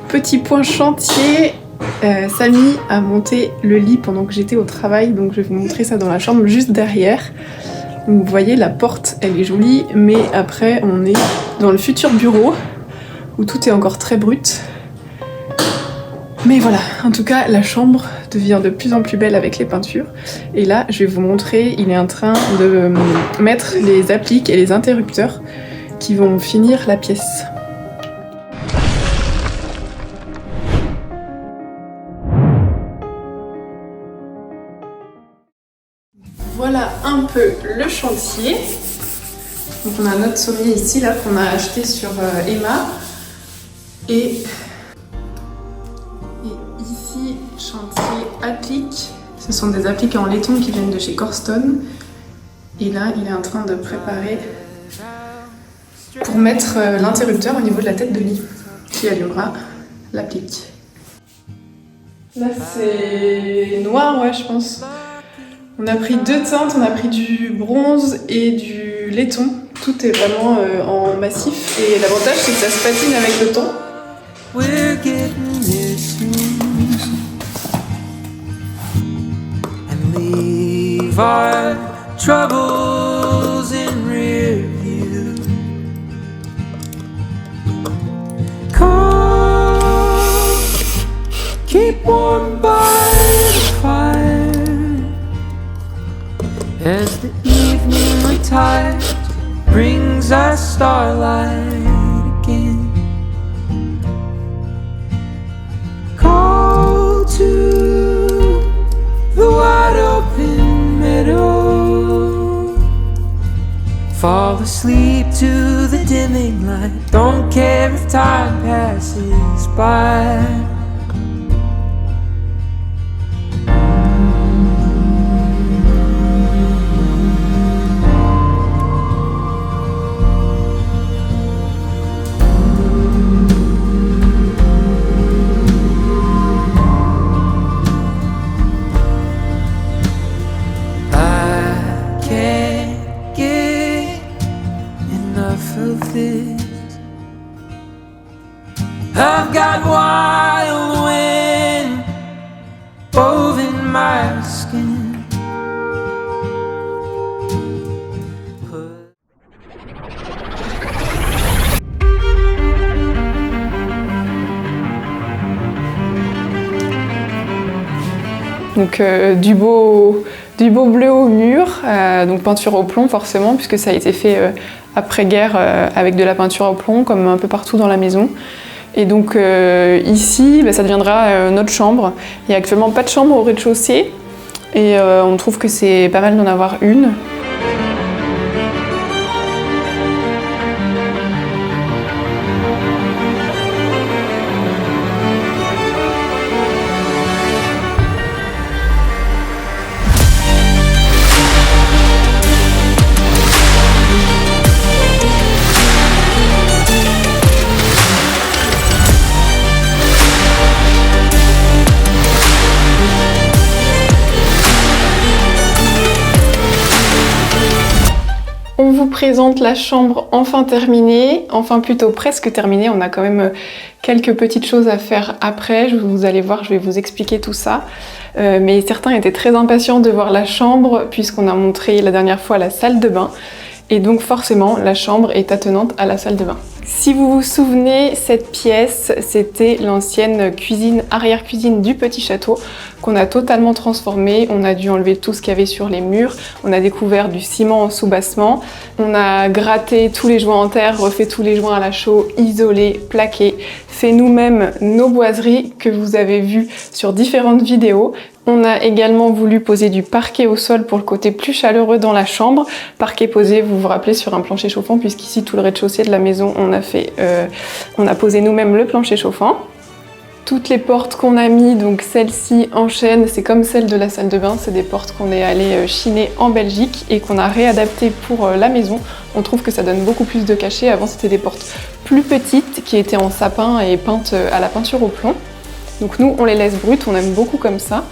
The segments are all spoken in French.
Petit point chantier, Samy a monté le lit pendant que j'étais au travail, donc je vais vous montrer ça dans la chambre juste derrière. Donc, vous voyez, la porte, elle est jolie, mais après on est dans le futur bureau où tout est encore très brut. Mais voilà, en tout cas, la chambre devient de plus en plus belle avec les peintures. Et là, je vais vous montrer, il est en train de mettre les appliques et les interrupteurs qui vont finir la pièce. Voilà un peu le chantier. Donc on a notre sommier ici là qu'on a acheté sur Emma. Et ici, chantier applique. Ce sont des appliques en laiton qui viennent de chez Corstone. Et là, il est en train de préparer pour mettre l'interrupteur au niveau de la tête de lit qui allumera l'applique. Là c'est noir, ouais, je pense. On a pris 2 teintes, on a pris du bronze et du laiton. Tout est vraiment en massif et l'avantage c'est que ça se patine avec le temps. We're getting here soon and leave our troubles in rear view. Come, keep warm by the fire. As the evening retires, brings us starlight again. Call to the wide open meadow. Fall asleep to the dimming light. Don't care if time passes by. I've got wild wind woven my skin. Donc du beau bleu au mur, donc peinture au plomb forcément puisque ça a été fait après-guerre avec de la peinture au plomb comme un peu partout dans la maison. Et donc ici, ça deviendra notre chambre. Il n'y a actuellement pas de chambre au rez-de-chaussée et on trouve que c'est pas mal d'en avoir une. On vous présente la chambre enfin terminée, enfin plutôt presque terminée. On a quand même quelques petites choses à faire après. Vous allez voir, je vais vous expliquer tout ça. Mais certains étaient très impatients de voir la chambre puisqu'on a montré la dernière fois la salle de bain. Et donc forcément, la chambre est attenante à la salle de bain. Si vous vous souvenez, cette pièce, c'était l'ancienne cuisine, arrière-cuisine du petit château qu'on a totalement transformée. On a dû enlever tout ce qu'il y avait sur les murs. On a découvert du ciment en sous-bassement. On a gratté tous les joints en terre, refait tous les joints à la chaux, isolé, plaqué, fait nous-mêmes nos boiseries que vous avez vues sur différentes vidéos. On a également voulu poser du parquet au sol pour le côté plus chaleureux dans la chambre. Parquet posé, vous vous rappelez, sur un plancher chauffant, puisqu'ici, tout le rez-de-chaussée de la maison, on a posé nous-mêmes le plancher chauffant. Toutes les portes qu'on a mis, donc celle-ci en chêne, c'est comme celle de la salle de bain, c'est des portes qu'on est allé chiner en Belgique et qu'on a réadaptées pour la maison. On trouve que ça donne beaucoup plus de cachet. Avant, c'était des portes plus petites qui étaient en sapin et peintes à la peinture au plomb. Donc nous, on les laisse brutes, on aime beaucoup comme ça.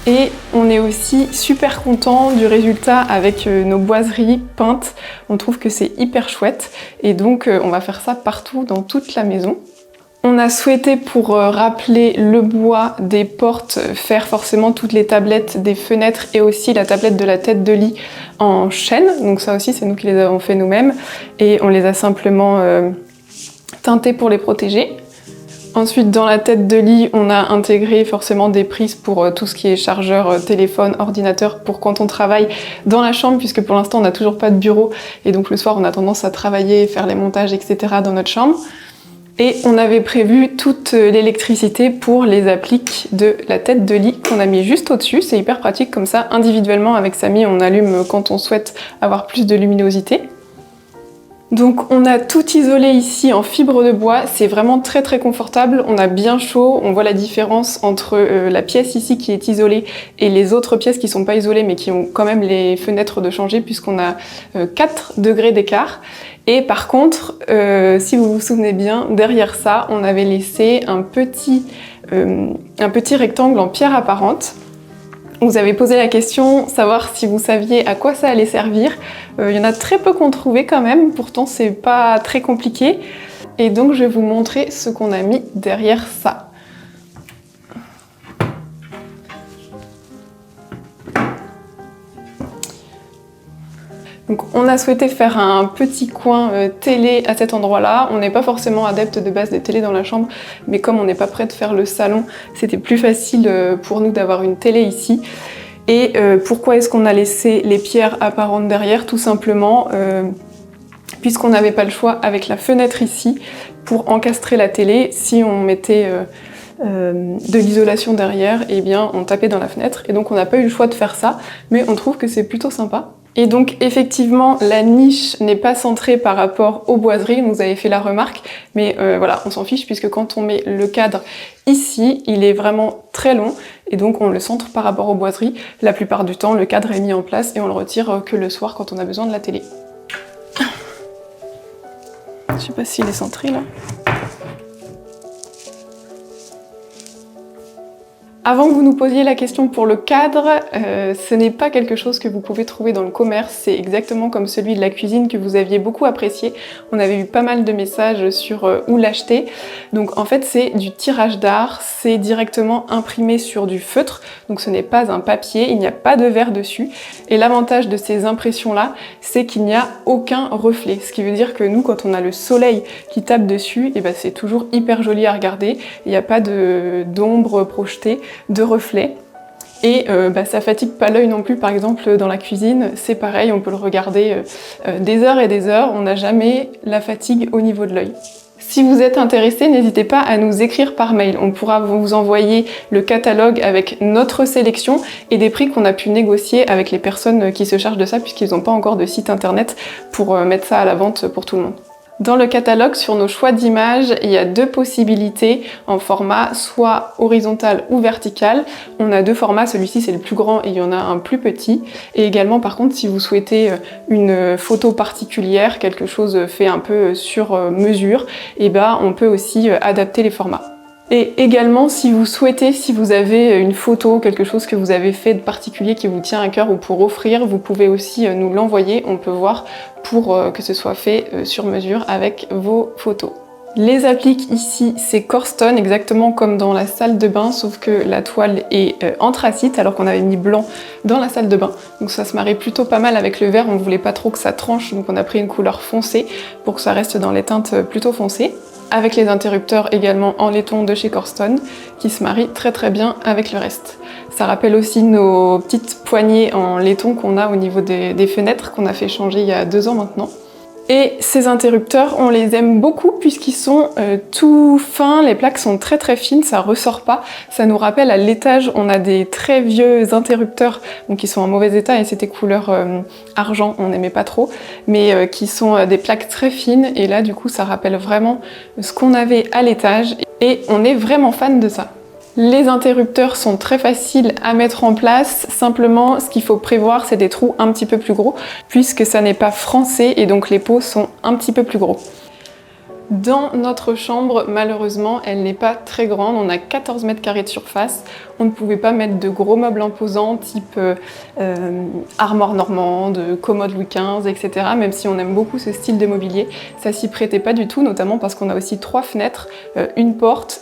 Et on est aussi super content du résultat avec nos boiseries peintes. On trouve que c'est hyper chouette et donc on va faire ça partout dans toute la maison. On a souhaité, pour rappeler le bois des portes, faire forcément toutes les tablettes des fenêtres et aussi la tablette de la tête de lit en chêne. Donc ça aussi, c'est nous qui les avons fait nous-mêmes et on les a simplement teintées pour les protéger. Ensuite, dans la tête de lit, on a intégré forcément des prises pour tout ce qui est chargeur, téléphone, ordinateur, pour quand on travaille dans la chambre, puisque pour l'instant, on n'a toujours pas de bureau et donc le soir, on a tendance à travailler, faire les montages, etc. dans notre chambre. Et on avait prévu toute l'électricité pour les appliques de la tête de lit qu'on a mis juste au-dessus. C'est hyper pratique comme ça, individuellement avec Samy, on allume quand on souhaite avoir plus de luminosité. Donc on a tout isolé ici en fibre de bois, c'est vraiment très très confortable, on a bien chaud, on voit la différence entre la pièce ici qui est isolée et les autres pièces qui sont pas isolées mais qui ont quand même les fenêtres de changer puisqu'on a 4 degrés d'écart. Et par contre, si vous vous souvenez bien, derrière ça, on avait laissé un petit rectangle en pierre apparente. On vous avait posé la question, savoir si vous saviez à quoi ça allait servir. Il y en a très peu qu'on trouvait quand même, pourtant c'est pas très compliqué. Et donc je vais vous montrer ce qu'on a mis derrière ça. Donc on a souhaité faire un petit coin télé à cet endroit-là. On n'est pas forcément adepte de base des télés dans la chambre, mais comme on n'est pas prêt de faire le salon, c'était plus facile pour nous d'avoir une télé ici. Et pourquoi est-ce qu'on a laissé les pierres apparentes derrière? Tout simplement puisqu'on n'avait pas le choix avec la fenêtre ici pour encastrer la télé. Si on mettait de l'isolation derrière, eh bien on tapait dans la fenêtre. Et donc on n'a pas eu le choix de faire ça, mais on trouve que c'est plutôt sympa. Et donc effectivement la niche n'est pas centrée par rapport aux boiseries, vous avez fait la remarque, mais voilà, on s'en fiche puisque quand on met le cadre ici, il est vraiment très long et donc on le centre par rapport aux boiseries. La plupart du temps, le cadre est mis en place et on le retire que le soir quand on a besoin de la télé. Je sais pas s'il est centré là. Avant que vous nous posiez la question pour le cadre, ce n'est pas quelque chose que vous pouvez trouver dans le commerce, c'est exactement comme celui de la cuisine que vous aviez beaucoup apprécié. On avait eu pas mal de messages sur où l'acheter. Donc en fait c'est du tirage d'art, c'est directement imprimé sur du feutre, donc ce n'est pas un papier, il n'y a pas de verre dessus. Et l'avantage de ces impressions-là, c'est qu'il n'y a aucun reflet. Ce qui veut dire que nous, quand on a le soleil qui tape dessus, et ben c'est toujours hyper joli à regarder, il n'y a pas d'ombre projetée, de reflets. Et ça fatigue pas l'œil non plus, par exemple dans la cuisine, c'est pareil, on peut le regarder des heures et des heures, on n'a jamais la fatigue au niveau de l'œil. Si vous êtes intéressé, n'hésitez pas à nous écrire par mail, on pourra vous envoyer le catalogue avec notre sélection et des prix qu'on a pu négocier avec les personnes qui se chargent de ça puisqu'ils n'ont pas encore de site internet pour mettre ça à la vente pour tout le monde. Dans le catalogue, sur nos choix d'images, il y a 2 possibilités en format soit horizontal ou vertical. On a 2 formats, celui-ci c'est le plus grand et il y en a un plus petit. Et également par contre, si vous souhaitez une photo particulière, quelque chose fait un peu sur mesure, et ben on peut aussi adapter les formats. Et également, si vous souhaitez, si vous avez une photo, quelque chose que vous avez fait de particulier qui vous tient à cœur ou pour offrir, vous pouvez aussi nous l'envoyer, on peut voir pour que ce soit fait sur mesure avec vos photos. Les appliques ici, c'est Corstone, exactement comme dans la salle de bain, sauf que la toile est anthracite, alors qu'on avait mis blanc dans la salle de bain. Donc ça se marie plutôt pas mal avec le vert, on voulait pas trop que ça tranche, donc on a pris une couleur foncée pour que ça reste dans les teintes plutôt foncées. Avec les interrupteurs également en laiton de chez Corstone, qui se marient très très bien avec le reste. Ça rappelle aussi nos petites poignées en laiton qu'on a au niveau des fenêtres, qu'on a fait changer il y a 2 ans maintenant. Et ces interrupteurs, on les aime beaucoup puisqu'ils sont tout fins, les plaques sont très très fines, ça ressort pas. Ça nous rappelle à l'étage, on a des très vieux interrupteurs, donc qui sont en mauvais état et c'était couleur argent, on n'aimait pas trop, mais qui sont des plaques très fines et là du coup ça rappelle vraiment ce qu'on avait à l'étage et on est vraiment fan de ça. Les interrupteurs sont très faciles à mettre en place, simplement ce qu'il faut prévoir c'est des trous un petit peu plus gros puisque ça n'est pas français et donc les pots sont un petit peu plus gros. Dans notre chambre, malheureusement, elle n'est pas très grande, on a 14 mètres carrés de surface. On ne pouvait pas mettre de gros meubles imposants type armoire normande, commode Louis XV, etc. Même si on aime beaucoup ce style de mobilier, ça s'y prêtait pas du tout, notamment parce qu'on a aussi 3 fenêtres, une porte,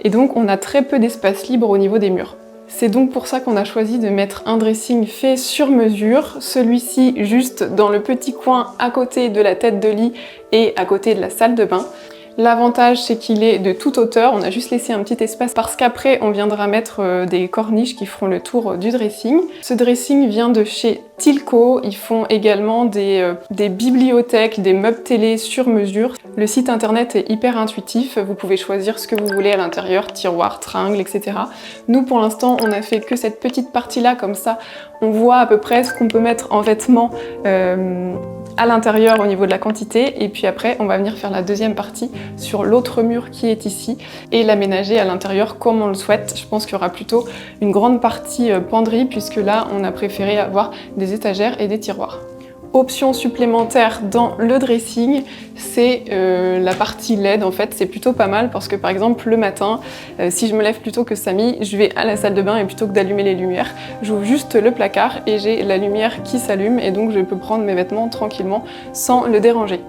et donc on a très peu d'espace libre au niveau des murs. C'est donc pour ça qu'on a choisi de mettre un dressing fait sur mesure, celui-ci juste dans le petit coin à côté de la tête de lit et à côté de la salle de bain. L'avantage, c'est qu'il est de toute hauteur, on a juste laissé un petit espace parce qu'après on viendra mettre des corniches qui feront le tour du dressing. Ce dressing vient de chez Tilco, ils font également des bibliothèques, des meubles télé sur mesure. Le site internet est hyper intuitif, vous pouvez choisir ce que vous voulez à l'intérieur, tiroirs, tringles, etc. Nous pour l'instant on a fait que cette petite partie là, comme ça on voit à peu près ce qu'on peut mettre en vêtements à l'intérieur au niveau de la quantité, et puis après on va venir faire la deuxième partie sur l'autre mur qui est ici et l'aménager à l'intérieur comme on le souhaite. Je pense qu'il y aura plutôt une grande partie penderie puisque là on a préféré avoir des étagères et des tiroirs. Option supplémentaire dans le dressing, c'est la partie LED. En fait, c'est plutôt pas mal parce que par exemple le matin, si je me lève plus tôt que Samy, je vais à la salle de bain et plutôt que d'allumer les lumières, j'ouvre juste le placard et j'ai la lumière qui s'allume et donc je peux prendre mes vêtements tranquillement sans le déranger.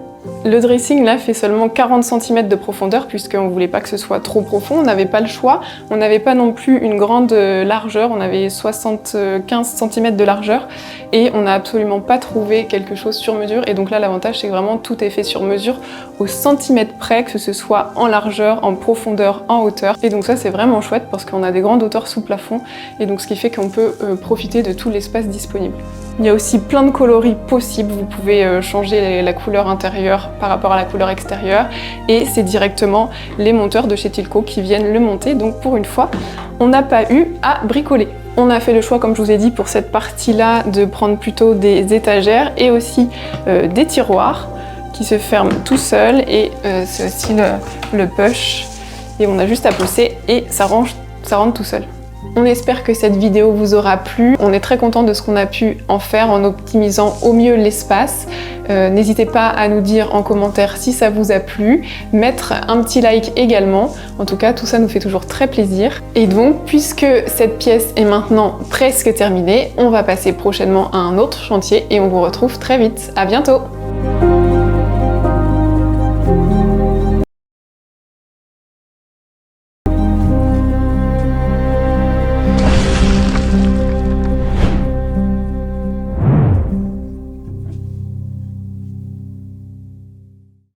Le dressing là fait seulement 40 cm de profondeur puisqu'on voulait pas que ce soit trop profond, on n'avait pas le choix, on n'avait pas non plus une grande largeur, on avait 75 cm de largeur et on n'a absolument pas trouvé quelque chose sur mesure, et donc là l'avantage c'est que vraiment tout est fait sur mesure au centimètre près, que ce soit en largeur, en profondeur, en hauteur, et donc ça c'est vraiment chouette parce qu'on a des grandes hauteurs sous plafond et donc ce qui fait qu'on peut profiter de tout l'espace disponible. Il y a aussi plein de coloris possibles, vous pouvez changer la couleur intérieure par rapport à la couleur extérieure et c'est directement les monteurs de chez Tilco qui viennent le monter, donc pour une fois on n'a pas eu à bricoler. On a fait le choix, comme je vous ai dit, pour cette partie-là de prendre plutôt des étagères et aussi des tiroirs qui se ferment tout seuls, et c'est aussi le push et on a juste à pousser et ça rentre tout seul. On espère que cette vidéo vous aura plu. On est très content de ce qu'on a pu en faire en optimisant au mieux l'espace. N'hésitez pas à nous dire en commentaire si ça vous a plu, mettre un petit like également. En tout cas, tout ça nous fait toujours très plaisir. Et donc, puisque cette pièce est maintenant presque terminée, on va passer prochainement à un autre chantier et on vous retrouve très vite. À bientôt!